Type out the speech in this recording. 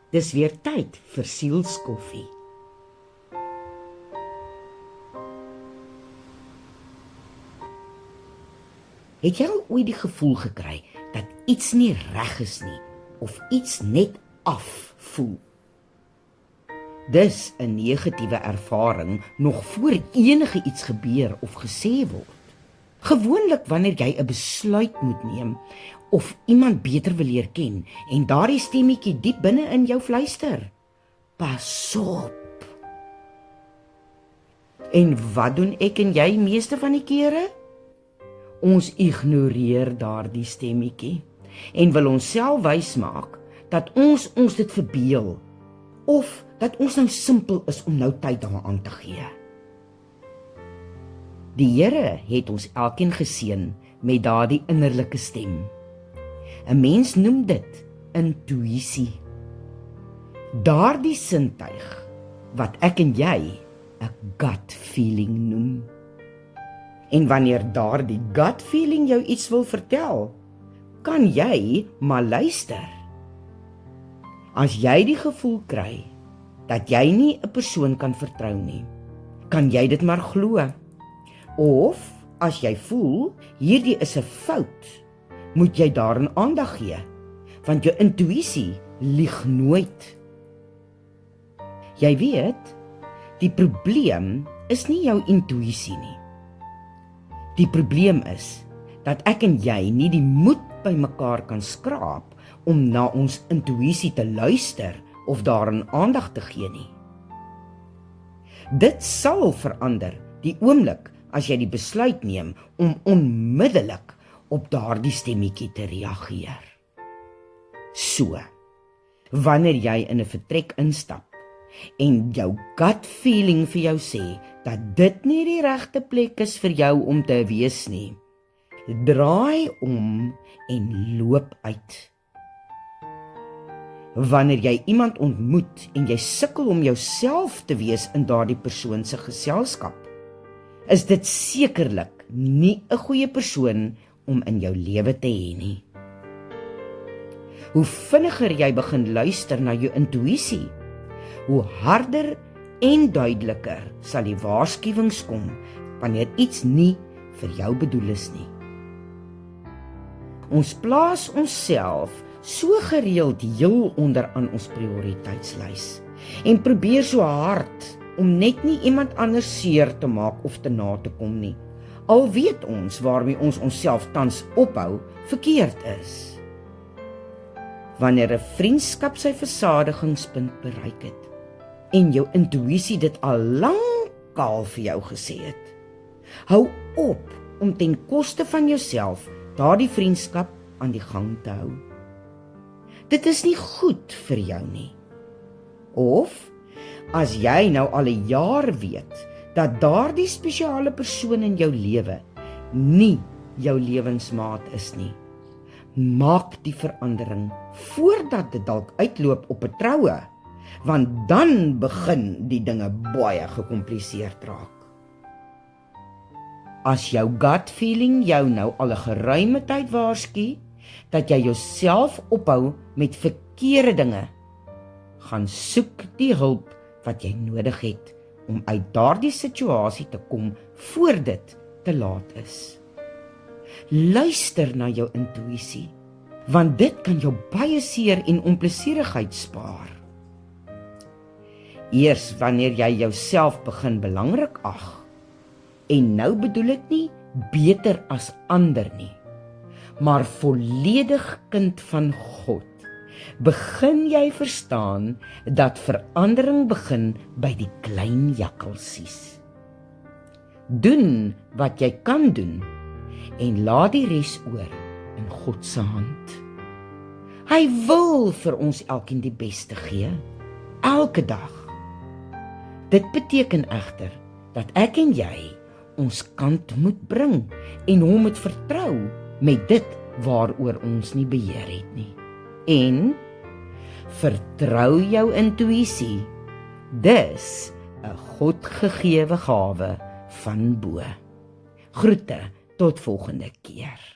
Dis weer tyd vir sielskoffie. Het jy al ooit die gevoel gekry dat iets nie reg is nie, of iets net af voel? Dis 'n negatiewe ervaring nog voor enige iets gebeur of gesê word. Gewoonlik wanneer jy 'n besluit moet neem of iemand beter wil leer ken en daardie stemmetjie diep binne in jou fluister. Pas op. En wat doen ek en jy meeste van die kere? Ons ignoreer daardie stemmetjie en wil onsself wysmaak dat ons dit verbeel of dat ons nou simpel is om nou tyd daaraan te gee. Die Here het ons elkeen geseën met daardie innerlike stem. 'n Mens noem dit intuïsie. Daardie sintuig wat ek en jy 'n gut feeling noem. En wanneer daardie gut feeling jou iets wil vertel, kan jy maar luister. As jy die gevoel kry dat jy nie 'n persoon kan vertrou nie, kan jy dit maar glo. Of as jy voel hierdie is 'n fout, moet jy daaraan aandag gee, want jou intuïsie lieg nooit. Jy weet, die probleem is nie jou intuïsie nie. Die probleem is dat ek en jy nie die moed bymekaar kan skraap om na ons intuïsie te luister of daaraan aandag te gee nie. Dit sal verander die oomblik as jy die besluit neem om onmiddellik op daardie stemmetjie te reageer. So, wanneer jy in 'n vertrek instap en jou gut feeling vir jou sê dat dit nie die regte plek is vir jou om te wees nie, draai om en loop uit. Wanneer jy iemand ontmoet en jy sukkel om jouself te wees in daardie persoon se geselskap, is dit sekerlik nie 'n goeie persoon om in jou lewe te hê nie. Hoe vinniger jy begin luister na jou intuïsie, hoe harder en duideliker sal die waarskuwings kom wanneer iets nie vir jou bedoel is nie. Ons plaas onsself so gereeld heel onder aan ons prioriteitslys en probeer so hard om net nie iemand anders seer te maak of te na te kom nie, al weet ons waarmee ons onsself tans ophou verkeerd is. Wanneer 'n vriendskap sy versadigingspunt bereik het en jou intuïsie dit al lankal vir jou gesê het, hou op om ten koste van jouself daardie vriendskap aan die gang te hou. Dit is nie goed vir jou nie. Of, as jy nou al 'n jaar weet dat daardie spesiale persoon in jou lewe nie jou lewensmaat is nie, maak die verandering voordat dit dalk uitloop op 'n troue, want dan begin die dinge baie gekompliseerd raak. As jou gut feeling jou nou al 'n geruime tyd waarsku dat jy jouself ophou met verkeerde dinge, gaan soek die hulp wat jy nodig het om uit daardie situasie te kom voor dit te laat is. Luister na jou intuïsie, want dit kan jou baie seer en onplesierigheid spaar. Eers wanneer jy jouself begin belangrik ag, en nou bedoel ek nie beter as ander nie, maar volledig kind van God, begin jy verstaan dat verandering begin by die klein jakkalsies. Doen wat jy kan doen en laat die res oor in God se hand. Hy wil vir ons elkeen die beste gee, elke dag. Dit beteken egter dat ek en jy ons kant moet bring en hom moet vertrou met dit waaroor ons nie beheer het nie. En vertrou jou intuïsie. Dis 'n godgegewe gawe van bo. Groete tot volgende keer.